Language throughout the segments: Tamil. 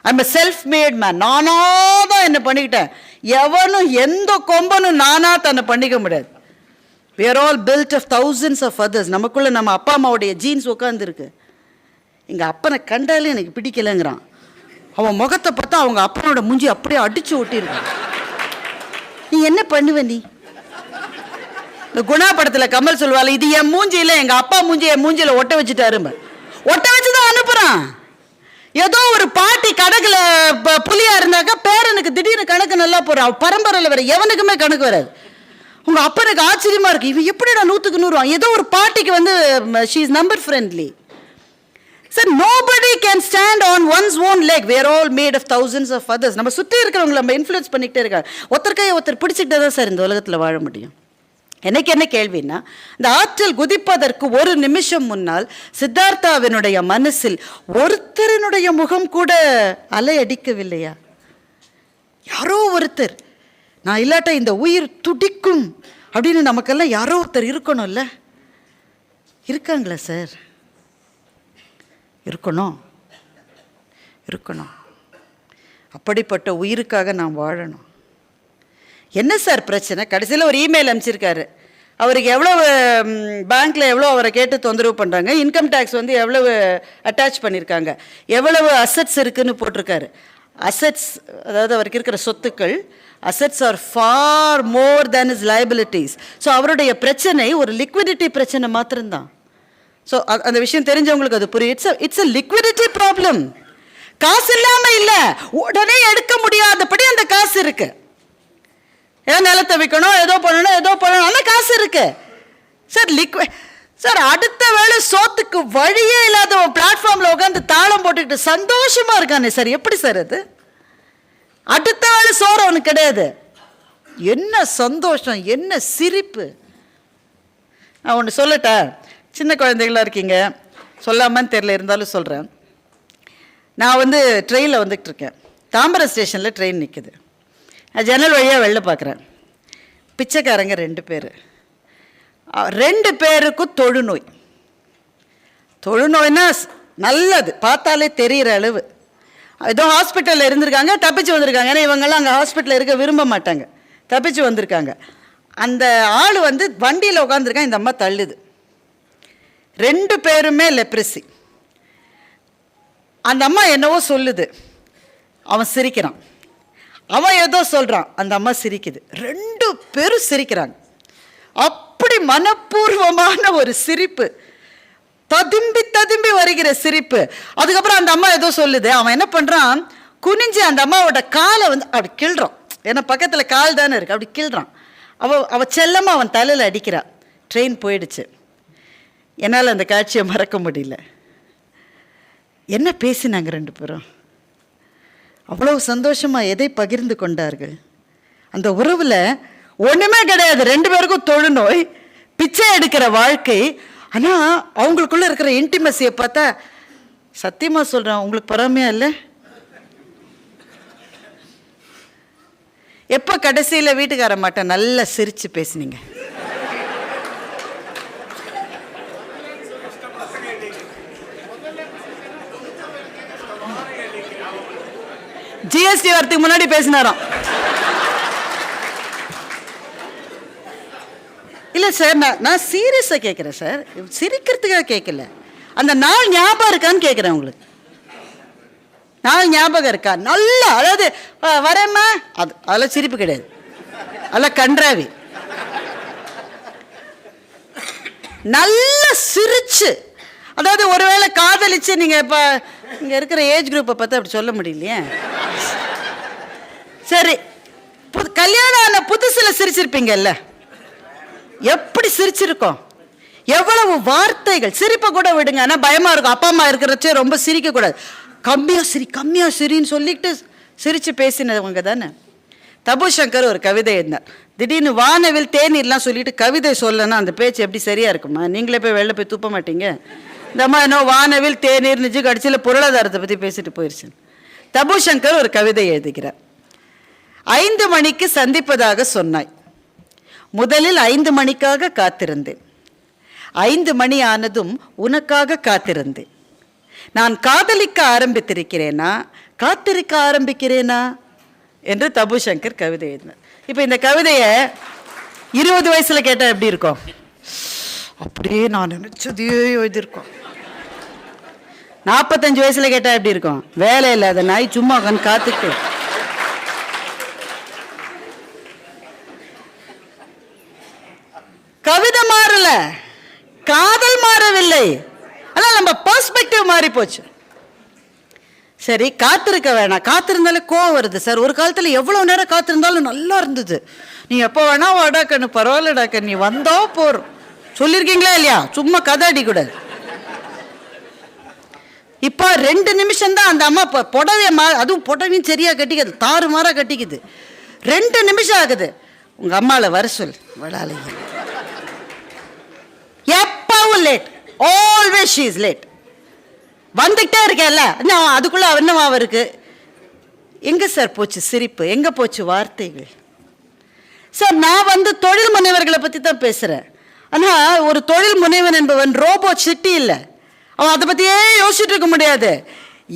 I'm a self-made man. நானா தான் என்ன பண்ணிக்கிட்டேன். எவனும் எந்த கொம்பனும் நானா தன்னை பண்ணிக்க முடியாது. We are all built of thousands of others. நமக்குள்ள நம்ம அப்பா அம்மாவுடைய ஜீன்ஸ் உட்காந்துருக்கு. எங்கள் அப்பனை கண்டாலே எனக்கு பிடிக்கலைங்கிறான். அவன் முகத்தை பார்த்தா அவங்க அப்பனோட மூஞ்சி அப்படியே அடிச்சு ஒட்டியிருக்கான். நீ என்ன பண்ணுவ? நீ இந்த குணா படத்தில் கமல் சொல்லுவாள், இது என் மூஞ்சியில் எங்கள் அப்பா மூஞ்சி என் மூஞ்சியில் ஒட்ட வச்சுட்டாரும்ப. ஒட்ட வச்சு தான் அனுப்புகிறான். ஏதோ ஒரு பாட்டி கணக்கில் புலியா இருந்தாக்கா பேரனுக்கு திடீர்னு கணக்கு நல்லா போகிறான். பரம்பரையில் வர எவனுக்குமே கணக்கு வராது. உங்கள் அப்பனுக்கு ஆச்சரியமாக இருக்குது, இவன் எப்படிடா 100க்கு 100 ஏதோ ஒரு பாட்டிக்கு வந்து she is number friendly. So nobody can stand on one's own leg. We are all made of thousands of others. நம்ம சுற்றி இருக்கிறவங்களை நம்ம இன்ஃப்ளூயன்ஸ் பண்ணிக்கிட்டே இருக்காங்க. ஒருத்தருக்கையை ஒருத்தர் பிடிச்சிக்கிட்டே தான் சார் இந்த உலகத்தில் வாழ முடியும். எனக்கு என்ன கேள்வின்னா, இந்த ஆற்றல் குதிப்பதற்கு ஒரு நிமிஷம் முன்னால் சித்தார்த்தாவினுடைய மனசில் ஒருத்தரினுடைய முகம் கூட அலை அடிக்கவில்லையா? யாரோ ஒருத்தர், நான் இல்லாட்ட இந்த உயிர் துடிக்கும் அப்படின்னு நமக்கெல்லாம் யாரோ ஒருத்தர் இருக்கணும்ல. இருக்காங்களா சார்? இருக்கணும். அப்படிப்பட்ட உயிருக்காக நாம் வாழணும். என்ன சார் பிரச்சனை? கடைசியில் ஒரு இமெயில் அனுப்பிச்சிருக்காரு. அவருக்கு எவ்வளவு பேங்க்கில் எவ்வளோ அவரை கேட்டு தொந்தரவு பண்ணுறாங்க, இன்கம் டேக்ஸ் வந்து எவ்வளவு அட்டாச் பண்ணியிருக்காங்க, எவ்வளவு அசட்ஸ் இருக்குதுன்னு போட்டிருக்காரு. அசட்ஸ் அதாவது அவருக்கு இருக்கிற சொத்துக்கள், assets are far more than is liabilities. So அவருடைய பிரச்சனை ஒரு லிக்விடிட்டி பிரச்சனை மாத்திரம்தான். ஸோ அந்த விஷயம் தெரிஞ்சவங்களுக்கு அது புரியும். It's a liquidity problem. காசு இல்லாமல் இல்லை, உடனே எடுக்க முடியாதபடி அந்த காசு இருக்கு. ஏதோ நிலத்தை விற்கணும், ஏதோ பண்ணணும், ஆனால் காசு இருக்கு சார். சார் அடுத்த வேளை சோத்துக்கு வழியே இல்லாத ஒரு பிளாட்ஃபார்மில் உட்காந்து தாளம் போட்டுக்கிட்டு சந்தோஷமா இருக்கானே சார், எப்படி சார் அது? அடுத்த வேளை சோறு அவனுக்கு கிடையாது. என்ன சந்தோஷம், என்ன சிரிப்பு! நான் ஒன்று சொல்லட்டேன். சின்ன குழந்தைகளாக இருக்கீங்க, சொல்லாமான்னு தெரியல, இருந்தாலும் சொல்கிறேன். நான் வந்து ட்ரெயினில் வந்துக்கிட்டு இருக்கேன். தாம்பரம் ஸ்டேஷனில் ட்ரெயின் நிற்குது. நான் ஜன்னல் வழியாக வெளில பார்க்குறேன். பிச்சைக்காரங்க 2 பேர். 2 பேருக்கும் தொழுநோய். தொழுநோய்னா நல்லது, பார்த்தாலே தெரிகிற அளவு. ஏதோ ஹாஸ்பிட்டலில் இருந்திருக்காங்க, தப்பிச்சு வந்திருக்காங்க. ஏன்னா இவங்கெல்லாம் அங்கே ஹாஸ்பிட்டலில் இருக்க விரும்ப மாட்டாங்க, தப்பிச்சு வந்திருக்காங்க. அந்த ஆள் வந்து வண்டியில் உட்காந்துருக்கான், இந்த அம்மா தள்ளுது. 2 பேருமே லெப்ரசி. அந்த அம்மா என்னவோ சொல்லுது, அவன் சிரிக்கிறான். அவன் ஏதோ சொல்கிறான், அந்த அம்மா சிரிக்குது. 2 பேரும் சிரிக்கிறாங்க. அப்படி மனப்பூர்வமான ஒரு சிரிப்பு, ததும்பி வருகிற சிரிப்பு. அதுக்கப்புறம் அந்த அம்மா ஏதோ சொல்லுது. அவன் என்ன பண்ணுறான், குனிஞ்சு அந்த அம்மாவோட காலை வந்து அப்படி கிள்றான். ஏன்னா பக்கத்தில் கால் தானே இருக்குது, அப்படி கிள்றான். அவள் செல்லமாக அவன் தலையில் அடிக்கிறான். ட்ரெயின் போயிடுச்சு. என்னால் அந்த காட்சியை மறக்க முடியல. என்ன பேசினாங்க 2 பேரும்? அவ்வளவு சந்தோஷமாக எதை பகிர்ந்து கொண்டார்கள்? அந்த உறவில் ஒன்றுமே கிடையாது. 2 பேருக்கும் தொழுநோய், பிச்சை எடுக்கிற வாழ்க்கை. ஆனால் அவங்களுக்குள்ளே இருக்கிற இன்டிமசியை பார்த்தா சத்தியமாக சொல்கிறேன், உங்களுக்கு பொறாமையா இல்லை? எப்போ கடைசியில் வீட்டுக்கார மாட்டேன் நல்லா சிரித்து பேசுனீங்க? ஜிஎஸ்டி வரத்துக்கு முன்னாடி பேசினாராம். இல்லை சார், நான் சீரியஸாக கேட்குறேன் சார், சிரிக்கிறதுக்காக கேட்கல. அந்த நாள் ஞாபகம் இருக்கான்னு கேட்குறேன் உங்களுக்கு. நாள் ஞாபகம் இருக்கா? நல்லா, அதாவது வரேம்மா, அதெல்லாம் சிரிப்பு கிடையாது, அதெல்லாம் கன்றாவி. நல்லா சிரிச்சு, அதாவது ஒருவேளை காதலிச்சு, நீங்கள் இப்போ இங்கே இருக்கிற ஏஜ் குரூப்பை பார்த்து அப்படி சொல்ல முடியலையே. சரி, கல்யாணம் ஆன புதுசில் சிரிச்சிருப்பீங்கல்ல, எப்படி சிரிச்சிருக்கோம்? எவ்வளவு வார்த்தைகள்! சிரிப்பை கூட விடுங்க, ஆனால் பயமாக இருக்கும். அப்பா அம்மா இருக்கிறச்சே ரொம்ப சிரிக்கக்கூடாது. கம்மியாக சிரின்னு சொல்லிட்டு சிரித்து பேசினவங்க தானே. தபு சங்கர் ஒரு கவிதை எழுதினார். திடீர்னு வானவில் தேநீர்லாம் சொல்லிட்டு கவிதை சொல்லனா அந்த பேச்சு எப்படி சரியாக இருக்குமா? நீங்களே போய் வெளில போய் துப்ப மாட்டீங்க? இந்த மாதிரி என்ன வானவில் தேநீர் நிஜம் கடைசியில் பொருளாதாரத்தை பற்றி பேசிட்டு போயிடுச்சு. தபு சங்கர் ஒரு கவிதை எழுதுகிறார். 5 மணிக்கு சந்திப்பதாக சொன்னாய், முதலில் 5 மணிக்காக காத்திருந்தேன். 5 மணி ஆனதும் உனக்காக காத்திருந்தேன். நான் காதலிக்க ஆரம்பித்திருக்கிறேனா, காத்திருக்க ஆரம்பிக்கிறேனா என்று தபு சங்கர் கவிதை எழுதினார். இப்போ இந்த கவிதையை 20 வயசுல கேட்டால் எப்படி இருக்கும்? அப்படியே நான் நினைச்சதே எழுதியிருக்கோம். 45 வயசுல கேட்டால் எப்படி இருக்கும்? வேலை இல்லாத நாய் சும்மா உட்காந்து காத்துட்டு. கவிதை மாறல, காதல் மாறவில்லை, ஆனால் நம்ம பெர்ஸ்பெக்டிவ் மாறி போச்சு. சரி, காத்திருக்க வேணாம். காத்திருந்தாலே கோவம் வருது சார். ஒரு காலத்தில் எவ்வளோ நேரம் காத்திருந்தாலும் நல்லா இருந்தது. நீ எப்போ வேணா வாடாக்கண்ணு, பரவாயில்லடாக்க, நீ வந்தா போறோம் சொல்லியிருக்கீங்களா இல்லையா? சும்மா கதை அடிக்கூடாது. இப்போ 2 நிமிஷம் தான் அந்த அம்மா புடவைய அதுவும் புடவையும் சரியா கட்டிக்குது, தாறுமாறா கட்டிக்குது. 2 நிமிஷம் ஆகுது. உங்க அம்மாவில் வர சொல். வடாலைங்க எப்பவும் late, always she is late. வந்துகிட்டே இருக்கேன்ல, அதுக்குள்ள என்னவா இருக்கு? எங்க சார் போச்சு சிரிப்பு? எங்க போச்சு வார்த்தைகள்? சார், நான் தொழில் முனைவர்களை பத்தி தான் பேசுறேன். ஆனா ஒரு தொழில் முனைவன் என்பவன் ரோபோ சிட்டி இல்லை. அவன் அதை பத்தியே யோசிச்சுட்டு இருக்க முடியாது.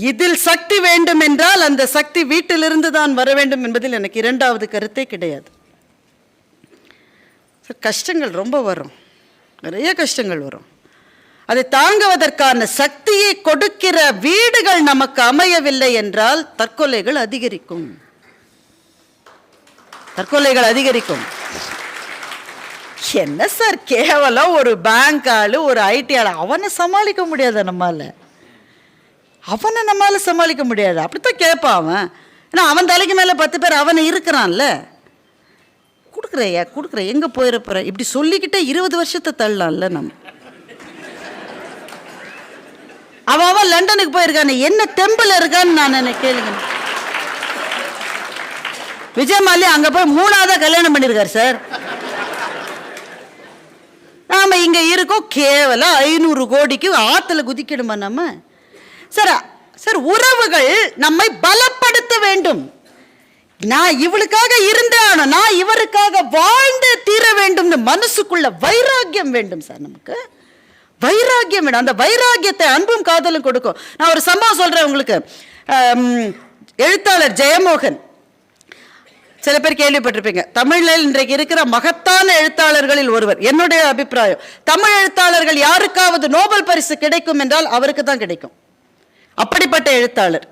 இதில் சக்தி வேண்டும் என்றால் அந்த சக்தி வீட்டிலிருந்து தான் வர வேண்டும் என்பதில் எனக்கு 2வது கருத்தே கிடையாது. கஷ்டங்கள் ரொம்ப வரும், நிறைய கஷ்டங்கள் வரும். அதை தாங்குவதற்கான சக்தியை கொடுக்கிற வீடுகள் நமக்கு அமையவில்லை என்றால் தற்கொலைகள் அதிகரிக்கும். தற்கொலைகள் அதிகரிக்கும். என்ன சார், கேவலம் ஒரு பேங்க் ஆளு, ஒரு ஐடி ஆளு, அவனை சமாளிக்க முடியாத நம்மால? அவனை நம்மளால சமாளிக்க முடியாது. அப்படித்தான் கேட்பான் அவன். ஏன்னா அவன் தலைக்கு மேலே 10 பேர் அவனை இருக்கிறான்ல. கொடுக்குறையா கொடுக்குற, எங்கே போயிடப்போற? இப்படி சொல்லிக்கிட்டே 20 வருஷத்தை தள்ளலாம்ல நம்ம. அவன் லண்டனுக்கு போயிருக்கானே, என்ன தெம்பில் இருக்கான்னு நான் கேளுங்க. விஜய் மாலியா அங்கே போய் 3ஆவதா கல்யாணம் பண்ணியிருக்காரு சார். நாம இங்க இருக்கோம் கேவலம் 500 கோடிக்கு ஆத்துல குதிக்கணுமா நம்ம? சார் சார், உறவுகள் நம்மை பலப்படுத்த வேண்டும். நான் இவளுக்காக இருந்தேன், நான் இவருக்காக வாழ்ந்து தீர வேண்டும். மனசுக்குள்ள வைராக்கியம் வேண்டும் சார். நமக்கு வைராக்கியம் வேணும். அந்த வைராக்கியத்தை அன்பும் காதலும் கொடுக்கும். நான் ஒரு சம்பவம் சொல்றேன் உங்களுக்கு. எழுத்தாளர் ஜெயமோகன், சில பேர் கேள்விப்பட்டிருப்பீங்க. தமிழில் இன்றைக்கு இருக்கிற மகத்தான எழுத்தாளர்களில் ஒருவர். என்னுடைய அபிப்பிராயம், தமிழ் எழுத்தாளர்கள் யாருக்காவது நோபல் பரிசு கிடைக்கும் என்றால் அவருக்கு தான் கிடைக்கும். அப்படிப்பட்ட எழுத்தாளர்.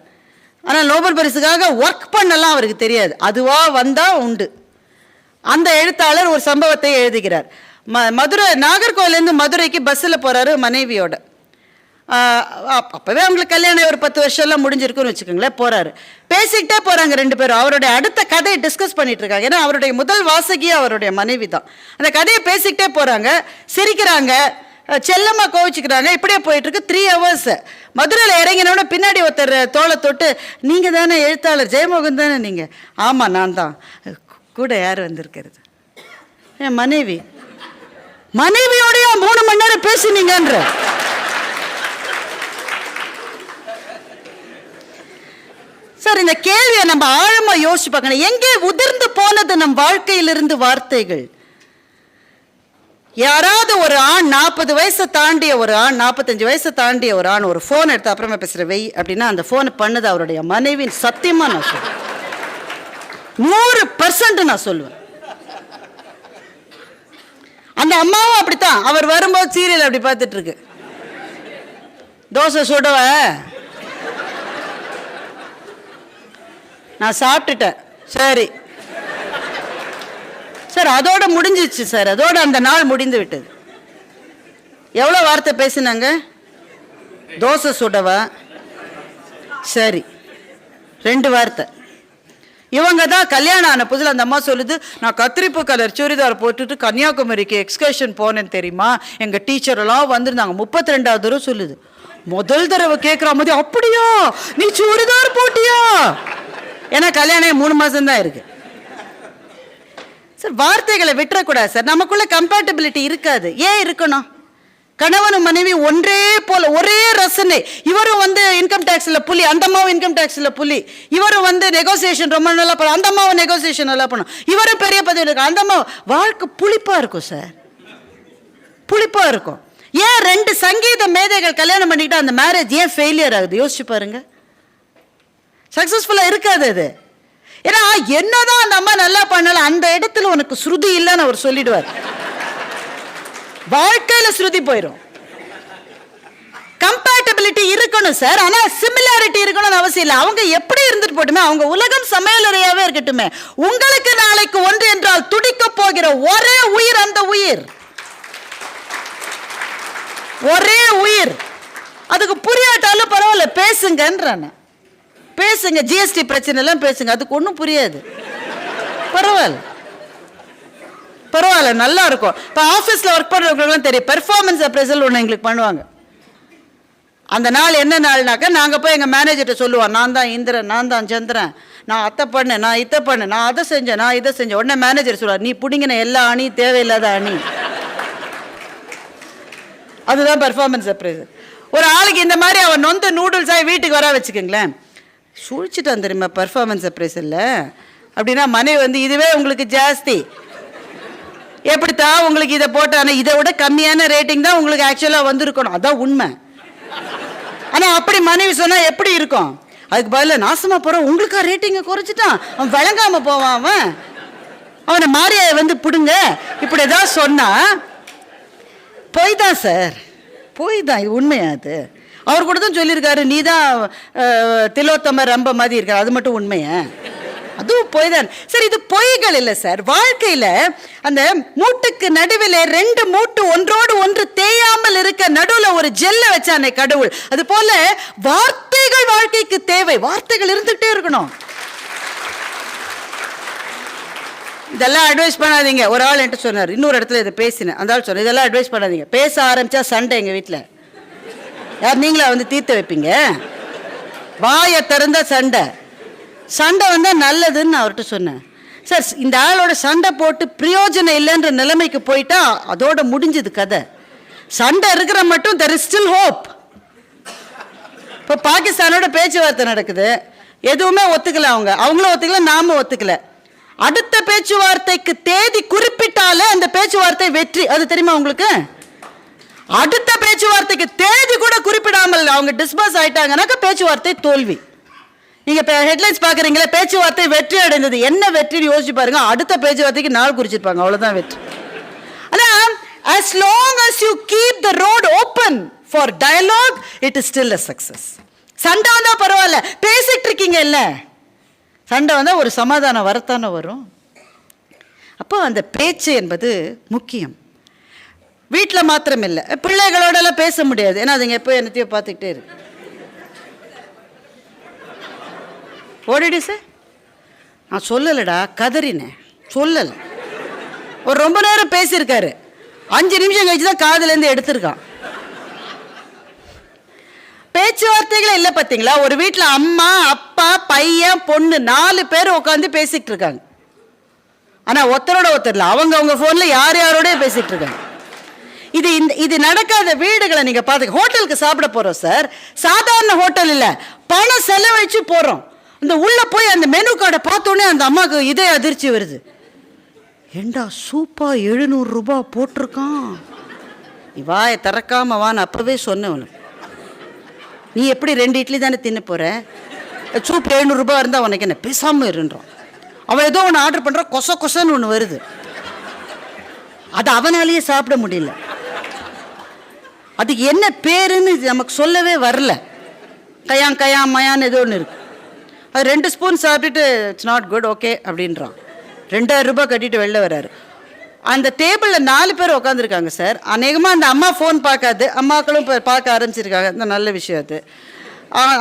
ஆனால் நோபல் பரிசுக்காக ஒர்க் பண்ணலாம் அவருக்கு தெரியாது. அதுவா வந்தா உண்டு. அந்த எழுத்தாளர் ஒரு சம்பவத்தை எழுதுகிறார். மதுரை, நாகர்கோவிலேருந்து மதுரைக்கு பஸ்ஸில் போறாரு மனைவியோட. அப்பவே அவங்களுக்கு கல்யாணம் ஒரு 10 வருஷம்லாம் முடிஞ்சிருக்குன்னு வச்சுக்கோங்களேன். போறாரு, பேசிக்கிட்டே போறாங்க 2 பேரும். அவருடைய அடுத்த கதையை டிஸ்கஸ் பண்ணிட்டு இருக்காங்க. ஏன்னா அவருடைய முதல் வாசகியே அவருடைய மனைவி தான். அந்த கதையை பேசிக்கிட்டே போறாங்க, சிரிக்கிறாங்க, செல்லம்மா கோவிச்சுக்கிறாங்க. இப்படியே போயிட்டு இருக்கு 3 hours. மதுரையில் இறங்கினோட பின்னாடி ஒருத்தர் தோளை தொட்டு, நீங்க தானே எழுத்தாளர் ஜெயமோகன் தானே நீங்க? ஆமா நான் தான். கூட யார் வந்திருக்கிறது? என் மனைவி. மனைவியோடய 3 மணி நேரம் பேசினீங்கன்ற. சார், இந்த கேள்வியை நம்ம ஆழமா யோசிச்சு பார்க்கணும். எங்கே உதிர்ந்து போனது நம் வாழ்க்கையிலிருந்து வார்த்தைகள்? யாராவது ஒரு ஆண், 40 வயசை தாண்டிய ஒரு ஆண், 45 வயசை தாண்டிய ஒரு ஆண் ஒரு ஃபோன் எடுத்து அப்புறமா பேசுற வெய் அப்படின்னா அந்த ஃபோனை பண்ணது அவருடைய மனைவின். சத்தியமா நான் சொல்லுவேன், 100% நான் சொல்லுவேன். அந்த அம்மாவும் அப்படித்தான். அவர் வரும்போது சீரியல் அப்படி பார்த்துட்டு இருக்கு. தோசை சுடவ, நான் சாப்பிட்டுட்டேன். சரி சார், அதோட முடிஞ்சிச்சு சார். அதோட அந்த நாள் முடிந்து விட்டது. எவ்வளோ வார்த்தை பேசினாங்க? தோசை சுடவா, சரி, 2 வார்த்தை. இவங்க தான் கல்யாணம் ஆன புதுல அந்த அம்மா சொல்லுது, நான் கத்திரிப்பு கலர் சுடிதார் போட்டுட்டு கன்னியாகுமரிக்கு எக்ஸ்கர்ஷன் போனேன்னு தெரியுமா? எங்கள் டீச்சர் எல்லாம் வந்திருந்தாங்க. 32வது தடவை சொல்லுது. முதல் தடவை கேட்குற மாதிரி, அப்படியா நீ சுடிதார் போட்டியா? ஏன்னா கல்யாணம் 3 மாதம் தான் இருக்கு சார். வார்த்தைகளை விட்டுறக்கூடாது சார். நமக்குள்ள கம்பேட்டபிலிட்டி இருக்காது. ஏன் இருக்கணும்? கணவனும் மனைவி ஒன்றே போல, ஒரே ரசனை. இவரும் இன்கம் டேக்ஸ்ல புலி, அந்த அம்மாவும் இன்கம் டேக்ஸ்ல புலி. இவரும் நெகோசியேஷன் ரொம்ப நல்லா பண்ணும், அந்த அம்மாவும் நெகோசியேஷன் நல்லா பண்ணும். இவரும் பெரிய பதவி இருக்கு, அந்த அம்மா. வாழ்க்கை புளிப்பா இருக்கும் சார், புளிப்பா இருக்கும். ஏன் 2 சங்கீத மேதைகள் கல்யாணம் பண்ணிக்கிட்டா அந்த மேரேஜ் ஏன் ஃபெயிலியர் ஆகுது? யோசிச்சு பாருங்க. சக்ஸஸ்ஃபுல்லாக இருக்காது அது. ஏன்னா என்னதான் அந்த அம்மா நல்லா பண்ணல, அந்த இடத்துல உனக்கு ஸ்ருதி இல்லைன்னு அவர் சொல்லிடுவார். வாழ்க்கையில் ஸ்ருதி போயிடும். கம்பேட்டபிலிட்டி இருக்கணும் சார், ஆனால் சிமிலாரிட்டி இருக்கணும்னு அவசியம் இல்லை. அவங்க எப்படி இருந்துட்டு போட்டுமே, அவங்க உலகம் சமையலறையாவே இருக்கட்டுமே, உங்களுக்கு நாளைக்கு ஒன்று என்றால் துடிக்க போகிற ஒரே உயிர் அந்த உயிர், ஒரே உயிர். அதுக்கு புரியாட்டாலும் பரவாயில்ல, பேசுங்கன்றான. பேசுங்க, ஜிஎஸ்டி பிரச்சனை எல்லாம் பேசுங்க, அதுக்கு ஒன்றும் புரியாது, பரவாயில்ல பரவாயில்ல, நல்லா இருக்கும். இப்போ ஆஃபீஸில் ஒர்க் பண்ணுறவங்களுக்குலாம் தெரியும், பெர்ஃபார்மன்ஸ் அப்ரைசல் ஒன்று எங்களுக்கு பண்ணுவாங்க. அந்த நாள் என்ன நாள்னாக்கா, நாங்கள் போய் எங்கள் மேனேஜர்கிட்ட சொல்லுவோம், நான் தான் இந்திரன், நான் தான் சந்திரன், நான் அத்தை பண்ணேன், நான் இதை பண்ணேன், நான் அதை செஞ்சேன், நான் இதை செஞ்சேன். உடனே மேனேஜர் சொல்லுவார், நீ பிடிங்கின எல்லா அணியும் தேவையில்லாத அணி. அதுதான் பெர்ஃபார்மன்ஸ் அப்ரைசல். ஒரு ஆளுக்கு இந்த மாதிரி அவன் நொந்து நூடுல்ஸாக வீட்டுக்கு வர வச்சுக்கோங்களேன், சுழிச்சிட்டான் தெரியுமா பெர்ஃபார்மன்ஸ் அப்ரைசலில் அப்படின்னா, மனைவி வந்து இதுவே உங்களுக்கு ஜாஸ்தி, எப்படித்தான் உங்களுக்கு இதை போட்டானே, இதை விட கம்மியான ரேட்டிங் தான் உங்களுக்கு ஆக்சுவலாக வந்திருக்கணும், அதான் உண்மை. ஆனால் அப்படி மனைவி சொன்னால் எப்படி இருக்கும்? அதுக்கு பதில் நாசமாக போகிறோம், உங்களுக்கா ரேட்டிங்கை குறைச்சிட்டான், அவன் விளங்காமல் போவான், அவனை மாரியா வந்து பிடுங்க, இப்படி ஏதாவது சொன்னால் போய் தான் சார், போய் தான், இது உண்மையாது. அவர் கூட தான் சொல்லியிருக்காரு, நீ தான் திலோத்தம ரம்ப மாதிரி இருக்கார், அது மட்டும் உண்மையா? அதுவும் பொய் தான் சார். இது பொய்கள் இல்லை சார். வாழ்க்கையில் அந்த மூட்டுக்கு நடுவில் ரெண்டு மூட்டு ஒன்றோடு ஒன்று தேயாமல் இருக்க நடுவில் ஒரு ஜெல்லை வச்சானே கடவுள், அது போல வார்த்தைகள் வாழ்க்கைக்கு தேவை. வார்த்தைகள் இருந்துகிட்டே இருக்கணும். இதெல்லாம் அட்வைஸ் பண்ணாதீங்க. ஒரு ஆள் என்கிட்ட சொன்னார், இன்னொரு இடத்துல இதை பேசினேன், அந்த ஆள் சொன்னேன், இதெல்லாம் அட்வைஸ் பண்ணாதீங்க. பேச ஆரம்பிச்சா சண்டை எங்கள் வீட்டில். யார் நீங்களா வந்து தீர்த்து வைப்பீங்க? வாயை திறந்தா சண்டை. சண்டை வந்தால் நல்லதுன்னு நான் அவர்கிட்ட சொன்னேன். சார், இந்த ஆளோட சண்டை போட்டு பிரயோஜனம் இல்லைன்ற நிலைமைக்கு போயிட்டா அதோட முடிஞ்சது கதை. சண்டை இருக்கிற மட்டும் there is still hope. இப்போ பாகிஸ்தானோட பேச்சுவார்த்தை நடக்குது, எதுவுமே ஒத்துக்கல, அவங்களும் ஒத்துக்கல, நாமும் ஒத்துக்கல. அடுத்த பேச்சுவார்த்தைக்கு தேதி குறிப்பிட்டாலே அந்த பேச்சுவார்த்தை வெற்றி, அது தெரியுமா உங்களுக்கு? அடுத்த பேச்சுவார்த்தைக்கு தேதி கூட குறிப்பிடாமல் அவங்க டிஸ்பர்ஸ் ஆயிட்டாங்கன்னாக்கா பேச்சுவார்த்தை தோல்வி. நீங்கள் இப்போ ஹெட்லைன்ஸ் பார்க்குறீங்களா, பேச்சுவார்த்தை வெற்றி அடைந்தது. என்ன வெற்றின்னு யோசிச்சு பாருங்க. அடுத்த பேச்சுவார்த்தைக்கு நாள் குறிச்சிருப்பாங்க, அவ்வளோதான் வெற்றி. ஆனால் as long as you keep the road open for dialogue, it is still a success. சண்டை வந்தால் பரவாயில்ல, பேசிட்டு இருக்கீங்க இல்லை, சண்டை வந்தால் ஒரு சமாதானம் வரத்தானே வரும். அப்போ அந்த பேச்சு என்பது முக்கியம். வீட்டில் மாத்திரம் இல்லை, பிள்ளைகளோடலாம் பேச முடியாது, ஏன்னா அதுங்க எப்போ என்னத்தையோ பார்த்துக்கிட்டே இருக்கு. ஓடிடு சார், நான் சொல்லலடா, கதறினேன், சொல்லலை. ஒரு ரொம்ப நேரம் பேசியிருக்காரு, 5 நிமிஷம் கழிச்சு தான் காதுலேருந்து எடுத்திருக்கான். பேச்சுவார்த்தைகளே இல்லை பார்த்தீங்களா? ஒரு வீட்டில் அம்மா, அப்பா, பையன், பொண்ணு 4 பேர் உட்காந்து பேசிகிட்டு இருக்காங்க. ஆனால் ஒருத்தரோட ஒருத்தர் இல்லை, அவங்க ஃபோனில் யாரோடய பேசிகிட்டு இருக்காங்க. இது நடக்காத வீடுகளை நீங்கள் பார்த்துக்க. ஹோட்டலுக்கு சாப்பிட போகிறோம் சார், சாதாரண ஹோட்டல் இல்லை, பணம் செலவழிச்சு போகிறோம். இந்த உள்ளே போய் அந்த மெனு கார்டை பார்த்தோன்னே அந்த அம்மாவுக்கு இதே அதிர்ச்சி வருது. ஏண்டா சூப்பா 700 ரூபாய் போட்டிருக்கான், நீ வாயை திறக்காம வான்னு அப்போவே சொன்னவனு. நீ எப்படி 2 இட்லி தானே தின்னு போகிற, சூப் 700 ரூபாய் இருந்தால் உனக்கு என்ன, பேசாமல் இருன்றான். அவன் ஏதோ ஒன்று ஆர்டர் பண்ணுறான், கொசன்னு ஒன்று வருது, அது அவனாலேயே சாப்பிட முடியல. அதுக்கு என்ன பேருன்னு நமக்கு சொல்லவே வரல. கயாம் மயான்னு ஏதோ ஒன்று இருக்கு. அது 2 ஸ்பூன் சாப்பிட்டுட்டு இட்ஸ் நாட் குட் ஓகே அப்படின்றான். 2000 ரூபாய் கட்டிட்டு வெளில வர்றாரு. அந்த டேபிளில் 4 பேர் உட்காந்துருக்காங்க சார். அநேகமாக அந்த அம்மா ஃபோன் பார்க்காது, அம்மாக்களும் இப்போ பார்க்க ஆரம்பிச்சிருக்காங்க. இந்த நல்ல விஷயம் அது.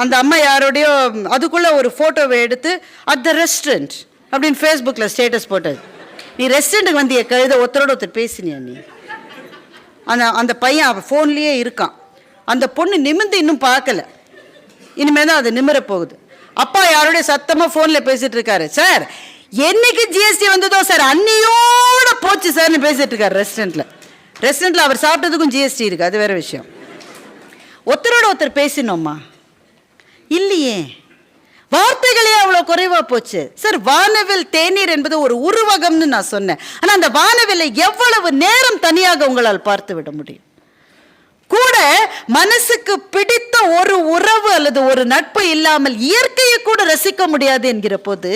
அந்த அம்மா யாரோடையோ அதுக்குள்ளே ஒரு ஃபோட்டோவை எடுத்து அட் த ரெஸ்டாரண்ட் அப்படின்னு ஃபேஸ்புக்கில் ஸ்டேட்டஸ் போட்டது. நீ ரெஸ்டாரண்ட்டுக்கு வந்திய கழுத, ஒருத்தரோட ஒருத்தர் பேசினியா நீ? அந்த பையன் ஃபோன்லேயே இருக்கான். அந்த பொண்ணு நிமிர்ந்து இன்னும் பார்க்கல, இனிமேல் தான் அது நிமிர போகுது. அப்பா யாரோடைய சத்தமாக ஃபோனில் பேசிகிட்டு இருக்காரு. சார், என்னைக்கு ஜிஎஸ்டி வந்ததோ சார் அன்னியோட போச்சு சார்னு பேசிகிட்டு இருக்காரு ரெஸ்டாரண்ட்டில். அவர் சாப்பிட்டதுக்கும் ஜிஎஸ்டி இருக்குது, அது வேறு விஷயம். ஒருத்தரோட ஒருத்தர் பேசினோம்மா இல்லையே, வார்த்தைகளே அவ்வளோ குறைவாக போச்சு சார். வானவில் தேநீர் என்பது ஒரு உருவகம்னு நான் சொன்னேன். ஆனால் அந்த வானவிலை எவ்வளவு நேரம் தனியாக உங்களால் பார்த்து விட முடியும்? கூட மனசுக்கு பிடித்த ஒரு உறவு அல்லது ஒரு நட்பு இல்லாமல் இயற்கையை கூட ரசிக்க முடியாது என்கிற போது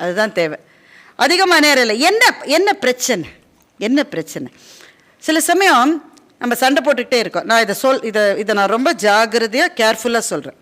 அதுதான் தேவை. அதிகமாக நேரம் இல்லை. என்ன பிரச்சனை சில சமயம் நம்ம சண்டை போட்டுக்கிட்டே இருக்கோம். நான் இதை நான் ரொம்ப ஜாகிரதையாக கேர்ஃபுல்லாக சொல்கிறேன்.